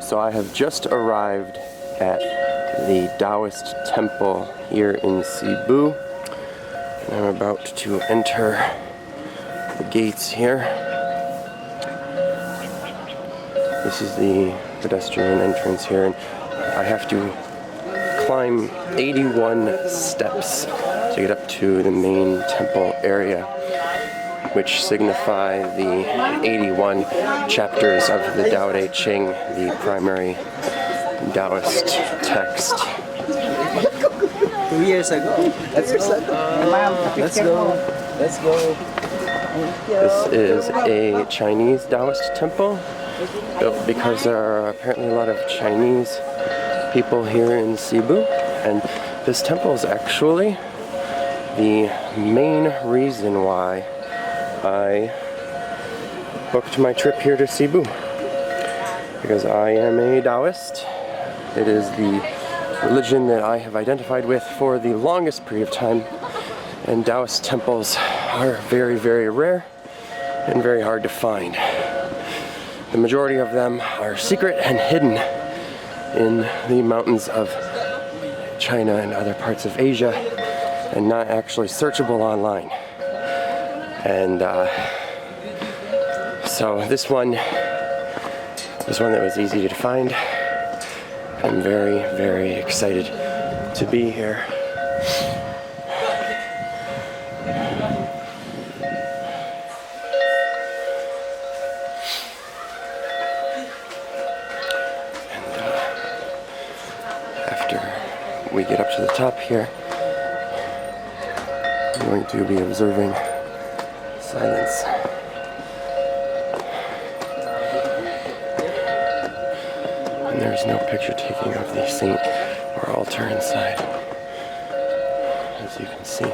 So I have just arrived at the Taoist temple here in Cebu, and I'm about to enter the gates here. This is the pedestrian entrance here, and I have to climb 81 steps to get up to the main temple area, which signify the 81 chapters of the Tao Te Ching, the primary Taoist text. 2 years ago. Let's go. This is a Chinese Taoist temple, built because there are apparently a lot of Chinese people here in Cebu, and this temple is actually the main reason why I booked my trip here to Cebu, because I am a Taoist. It is the religion that I have identified with for the longest period of time, and Taoist temples are very, very rare and very hard to find. The majority of them are secret and hidden in the mountains of China and other parts of Asia, and not actually searchable online. And so this one that was easy to find. I'm very, very excited to be here. And after we get up to the top here, I'm going to be observing silence. And there's no picture taking of the saint or altar inside, as you can see.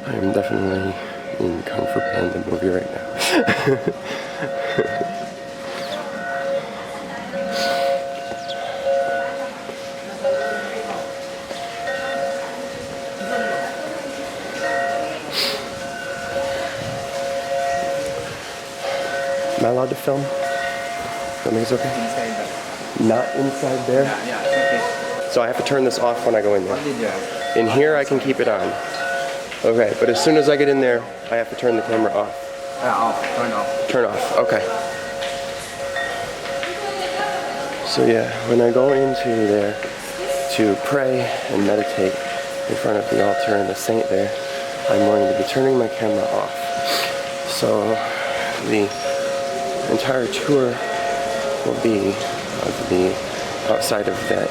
I am definitely in Kung Fu Panda movie right now. Am I allowed to film? Filming is okay? Not inside there? Yeah, it's okay. So I have to turn this off when I go in there. What did you have? In here I can keep it on. Okay, but as soon as I get in there, I have to turn the camera off. Off. Turn off. Turn off, okay. So yeah, when I go into there to pray and meditate in front of the altar and the saint there, I'm going to be turning my camera off. So the entire tour will be of the outside of that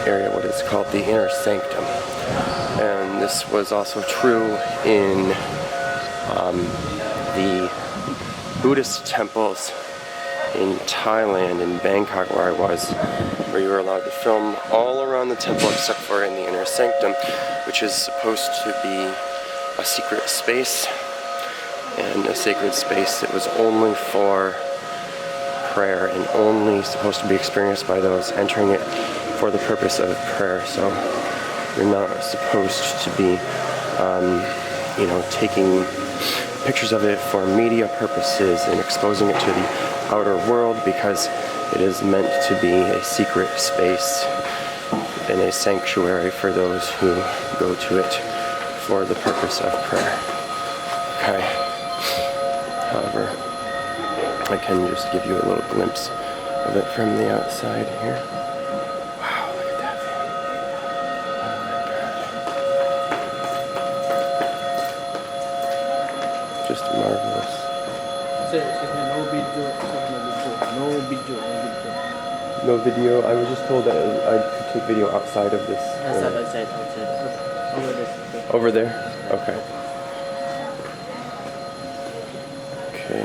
area, what is called the inner sanctum. And this was also true in the Buddhist temples in Thailand, in Bangkok where I was, where you were allowed to film all around the temple except for in the inner sanctum, which is supposed to be a secret space, and a sacred space that was only for prayer and only supposed to be experienced by those entering it for the purpose of prayer. So you're not supposed to be, taking pictures of it for media purposes and exposing it to the outer world, because it is meant to be a secret space and a sanctuary for those who go to it for the purpose of prayer. Okay. However, I can just give you a little glimpse of it from the outside here. Wow, look at that view. Oh my God. Just marvelous. No video. I was just told that I could take video outside of this. Outside. Over there? Okay. Okay.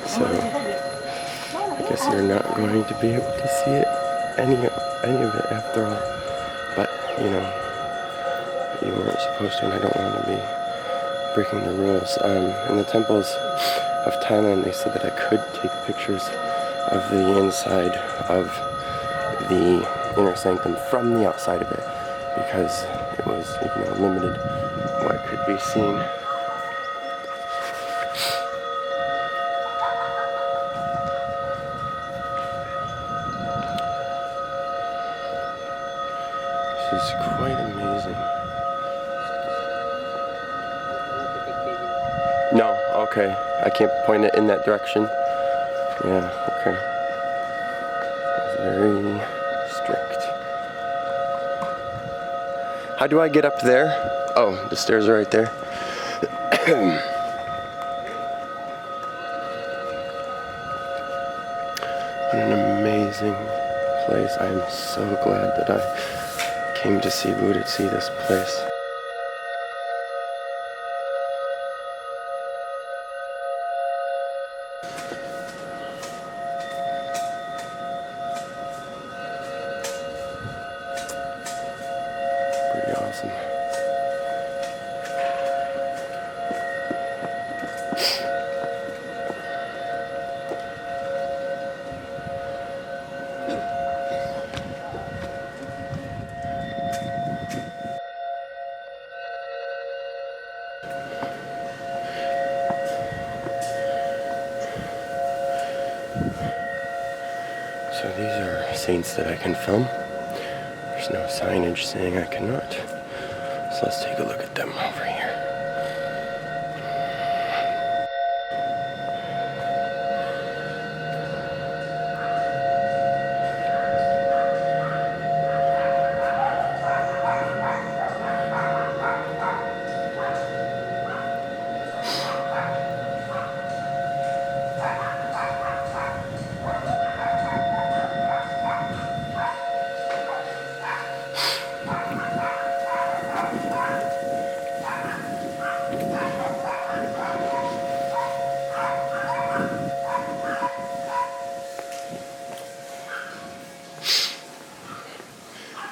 So I guess you're not going to be able to see it, any of it after all. But you weren't supposed to, and I don't want to be breaking the rules. In the temples of Thailand, they said that I could take pictures of the inside of the inner sanctum from the outside of it, because it was, limited what could be seen. This is quite amazing. No, okay. I can't point it in that direction. Yeah, okay. It's very strict. How do I get up there? Oh, the stairs are right there. What an amazing place. I am so glad that I came to Cebu to see this place. Pretty awesome. So these are saints that I can film. There's no signage saying I cannot. So let's take a look at them over here.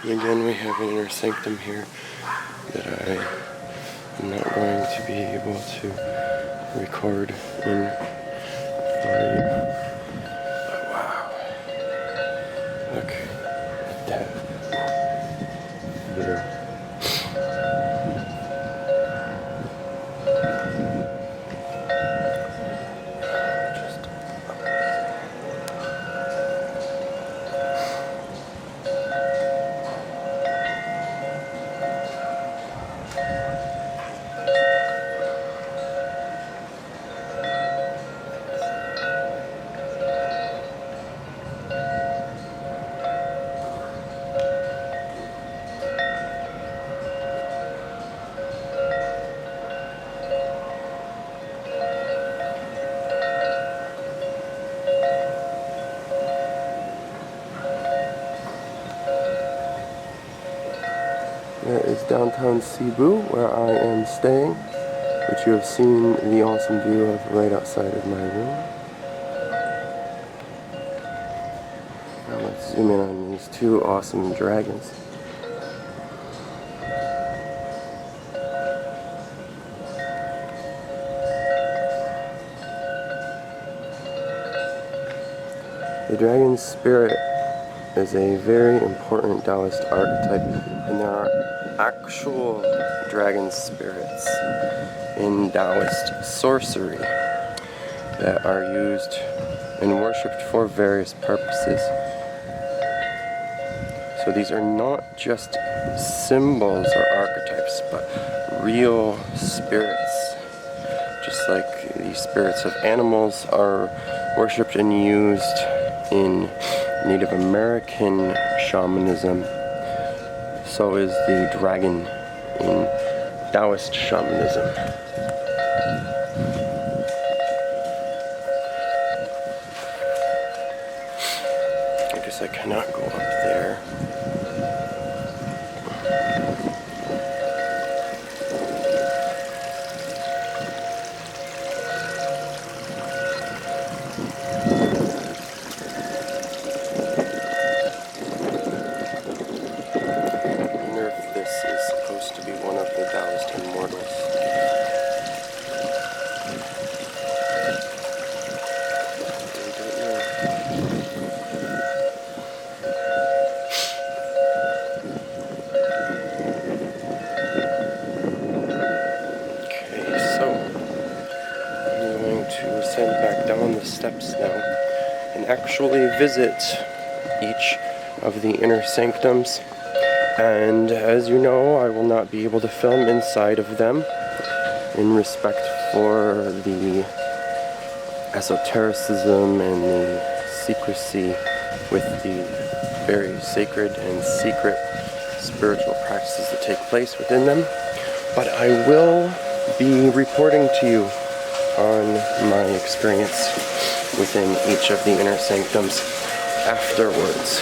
And again, we have an inner sanctum here that I am not going to be able to record in for you. But wow. Look at that view. That is downtown Cebu, where I am staying, which you have seen the awesome view of right outside of my room. Now let's zoom in on these two awesome dragons. The dragon spirit is a very important Taoist archetype, and there are actual dragon spirits in Taoist sorcery that are used and worshipped for various purposes. So these are not just symbols or archetypes, but real spirits. Just like the spirits of animals are worshipped and used in Native American shamanism, so is the dragon in Taoist shamanism. I guess I cannot go up there. I wonder if this is supposed to be one of steps now and actually visit each of the inner sanctums. And as you know, I will not be able to film inside of them in respect for the esotericism and the secrecy with the very sacred and secret spiritual practices that take place within them. But I will be reporting to you on my experience within each of the inner sanctums afterwards.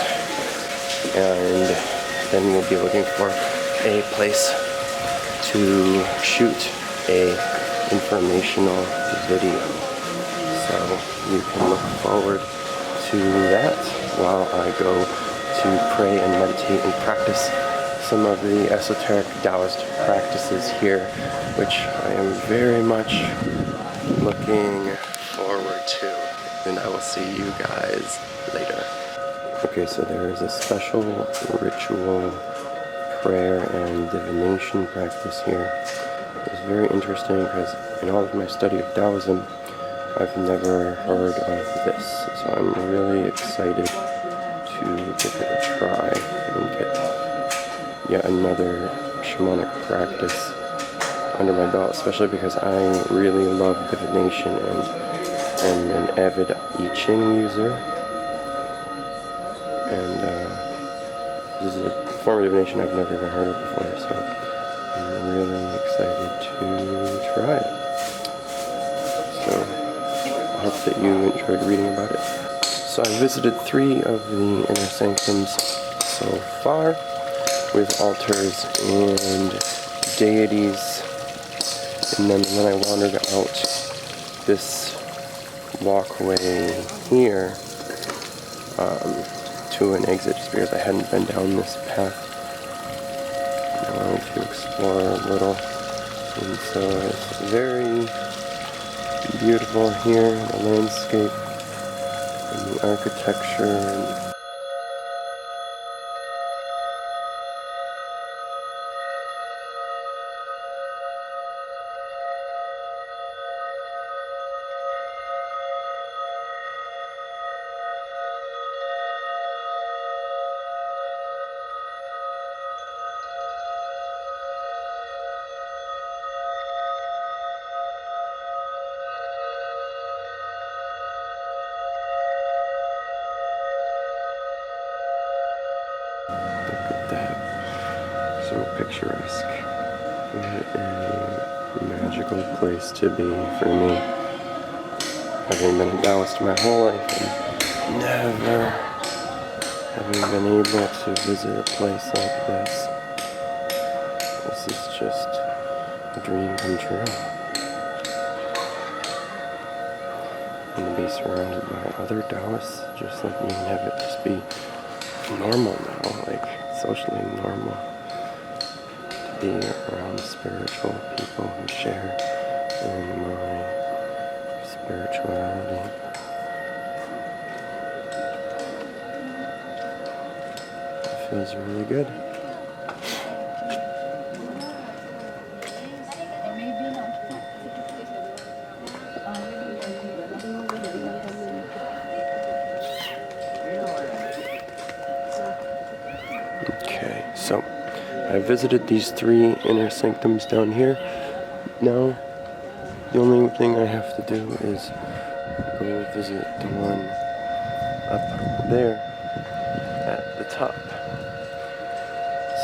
And then we'll be looking for a place to shoot a informational video. So you can look forward to that while I go to pray and meditate and practice some of the esoteric Taoist practices here, which I am very much looking forward to. And I will see you guys later. Okay, so there is a special ritual prayer and divination practice here. It's very interesting because in all of my study of Taoism, I've never heard of this. So I'm really excited to give it a try and get yet another shamanic practice under my belt, especially because I really love divination and am an avid I Ching user. And this is a form of divination I've never even heard of before, so I'm really excited to try it. So I hope that you enjoyed reading about it. So I visited 3 of the inner sanctums so far, with altars and deities. And then when I wandered out this walkway here to an exit, just because I hadn't been down this path, I wanted to explore a little. And so it's very beautiful here, the landscape and the architecture. And so picturesque. What a magical place to be for me. Having been a Taoist my whole life and never having been able to visit a place like this. This is just a dream come true. And to be surrounded by other Taoists, just like me, and have it just be normal now, like socially normal. Be around spiritual people who share in my spirituality. It feels really good. Okay, so I visited these 3 inner sanctums down here. Now, the only thing I have to do is go visit the one up there at the top.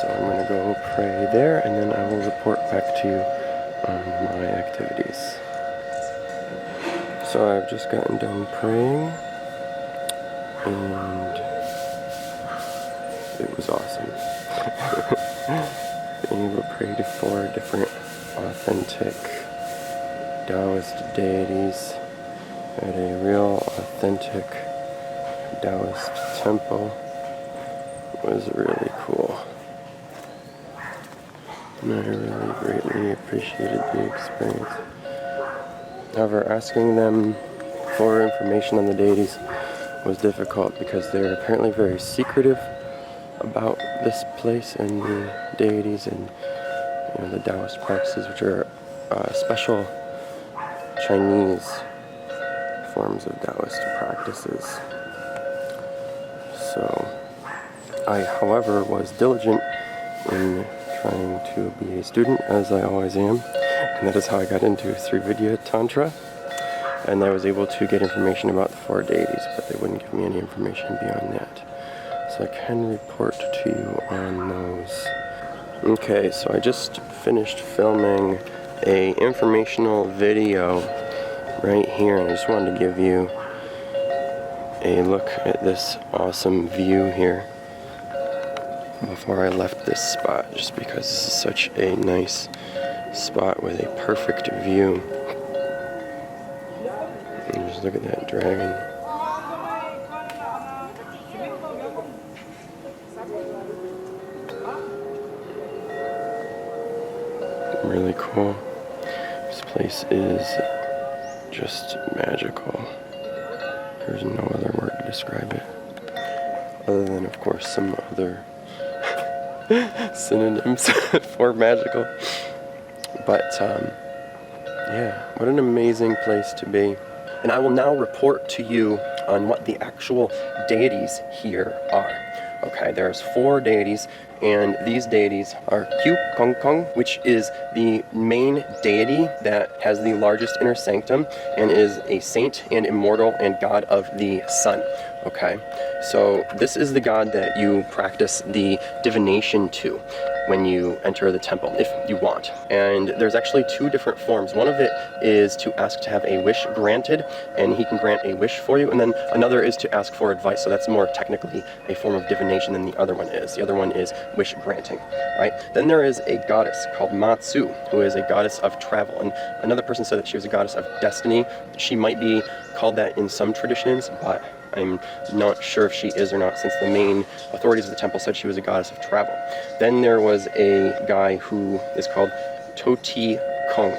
So I'm going to go pray there, and then I will report back to you on my activities. So I've just gotten done praying, and it was awesome. Being able to pray to 4 different authentic Taoist deities at a real authentic Taoist temple was really cool. And I really greatly appreciated the experience. However, asking them for information on the deities was difficult because they're apparently very secretive about this place and the deities and the Taoist practices, which are special Chinese forms of Taoist practices. So I, however, was diligent in trying to be a student, as I always am, and that is how I got into Srividya Tantra. And I was able to get information about the 4 deities, but they wouldn't give me any information beyond that. So I can report to you on those. Okay, so I just finished filming a informational video right here, and I just wanted to give you a look at this awesome view here before I left this spot, just because this is such a nice spot with a perfect view. And just look at that dragon. Really cool. This place is just magical. There's no other word to describe it, other than, of course, some other synonyms for magical. But yeah, what an amazing place to be. And I will now report to you on what the actual deities here are. Okay, there's 4 deities, and these deities are Kyu Kong Kong, which is the main deity that has the largest inner sanctum and is a saint and immortal and god of the sun. Okay, so this is the god that you practice the divination to when you enter the temple, if you want. And there's actually 2 different forms. One of it is to ask to have a wish granted, and he can grant a wish for you, and then another is to ask for advice. So that's more technically a form of divination than the other one is. The other one is wish granting, right? Then there is a goddess called Matsu, who is a goddess of travel. And another person said that she was a goddess of destiny. She might be called that in some traditions, but I'm not sure if she is or not, since the main authorities of the temple said she was a goddess of travel. Then there was a guy who is called Toti Kong,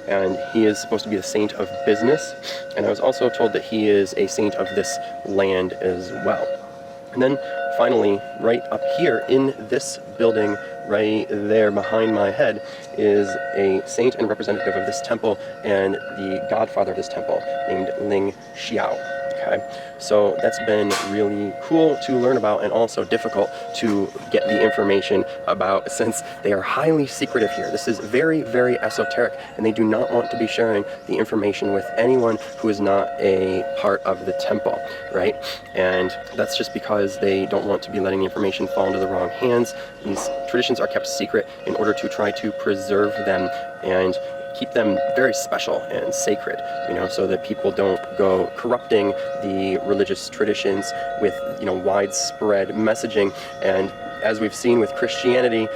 and he is supposed to be the saint of business, and I was also told that he is a saint of this land as well. And then finally, right up here in this building, right there behind my head, is a saint and representative of this temple and the godfather of this temple named Ling Xiao. Okay, so that's been really cool to learn about, and also difficult to get the information about, since they are highly secretive here. This is very, very esoteric, and they do not want to be sharing the information with anyone who is not a part of the temple, right? And that's just because they don't want to be letting the information fall into the wrong hands. These traditions are kept secret in order to try to preserve them and keep them very special and sacred, you know, so that people don't go corrupting the religious traditions with, you know, widespread messaging. And as we've seen with Christianity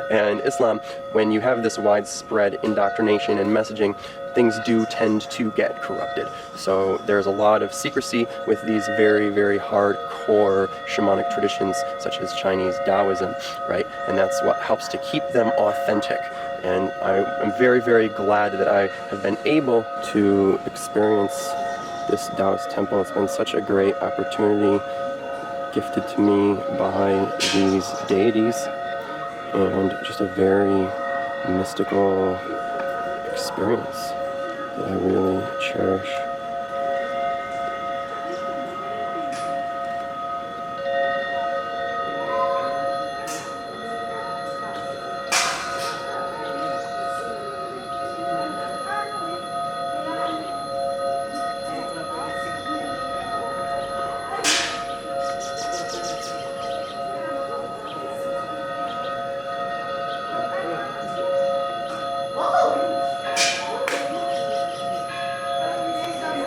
and Islam, when you have this widespread indoctrination and messaging, things do tend to get corrupted. So there's a lot of secrecy with these very, very hardcore shamanic traditions, such as Chinese Taoism, right? And that's what helps to keep them authentic. And I'm very, very glad that I have been able to experience this Taoist temple. It's been such a great opportunity gifted to me by these deities, and just a very mystical experience that I really cherish.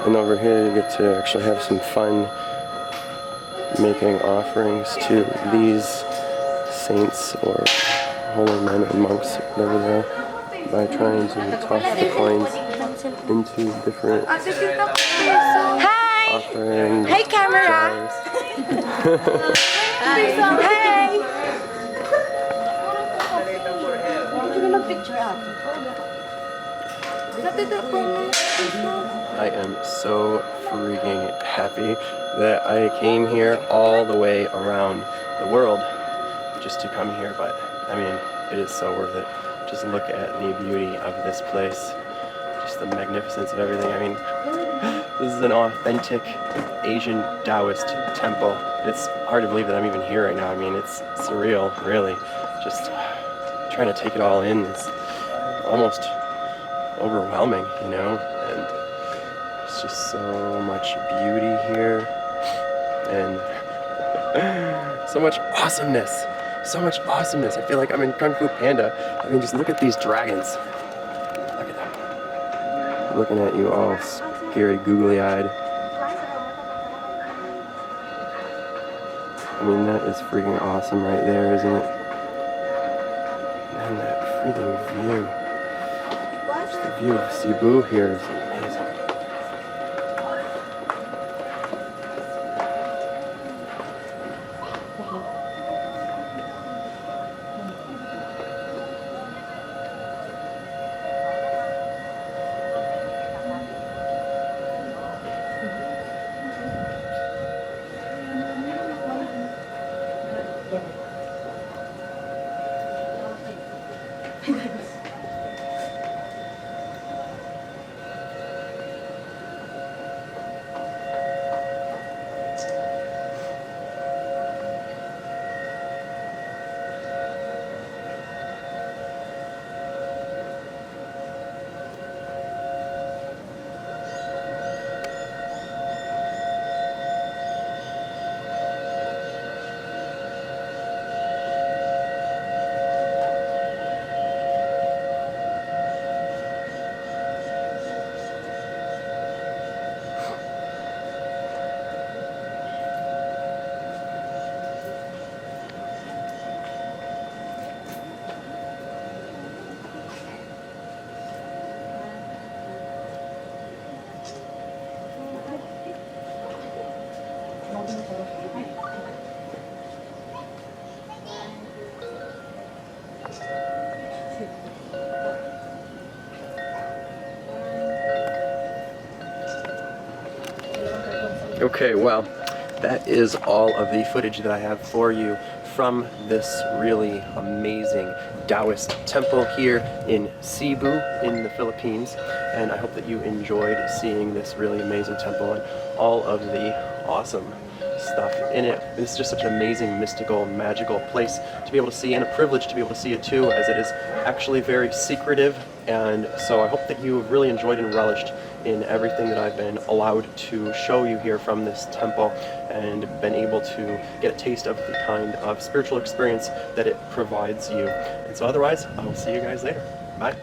And over here you get to actually have some fun making offerings to these saints or holy men and monks, whatever they are, by trying to toss the coins into different offerings. Hey, camera! jars. Hey! I am so freaking happy that I came here all the way around the world just to come here, but I mean, it is so worth it. Just look at the beauty of this place, just the magnificence of everything. I mean, This is an authentic Asian Taoist temple. It's hard to believe that I'm even here right now. I mean, it's surreal, really. Just trying to take it all in is almost overwhelming, you know? And there's just so much beauty here. And so much awesomeness. So much awesomeness. I feel like I'm in Kung Fu Panda. I mean, just look at these dragons. Look at them. Looking at you all scary, googly-eyed. I mean, that is freaking awesome right there, isn't it? And that freaking view. Just the view of Cebu here is amazing. Okay, well, that is all of the footage that I have for you from this really amazing Taoist temple here in Cebu in the Philippines. And I hope that you enjoyed seeing this really amazing temple and all of the awesome stuff in it. It's just such an amazing, mystical, magical place to be able to see, and a privilege to be able to see it too, as it is actually very secretive. And so I hope that you have really enjoyed and relished in everything that I've been allowed to show you here from this temple, and been able to get a taste of the kind of spiritual experience that it provides you. And so otherwise, I will see you guys later. Bye.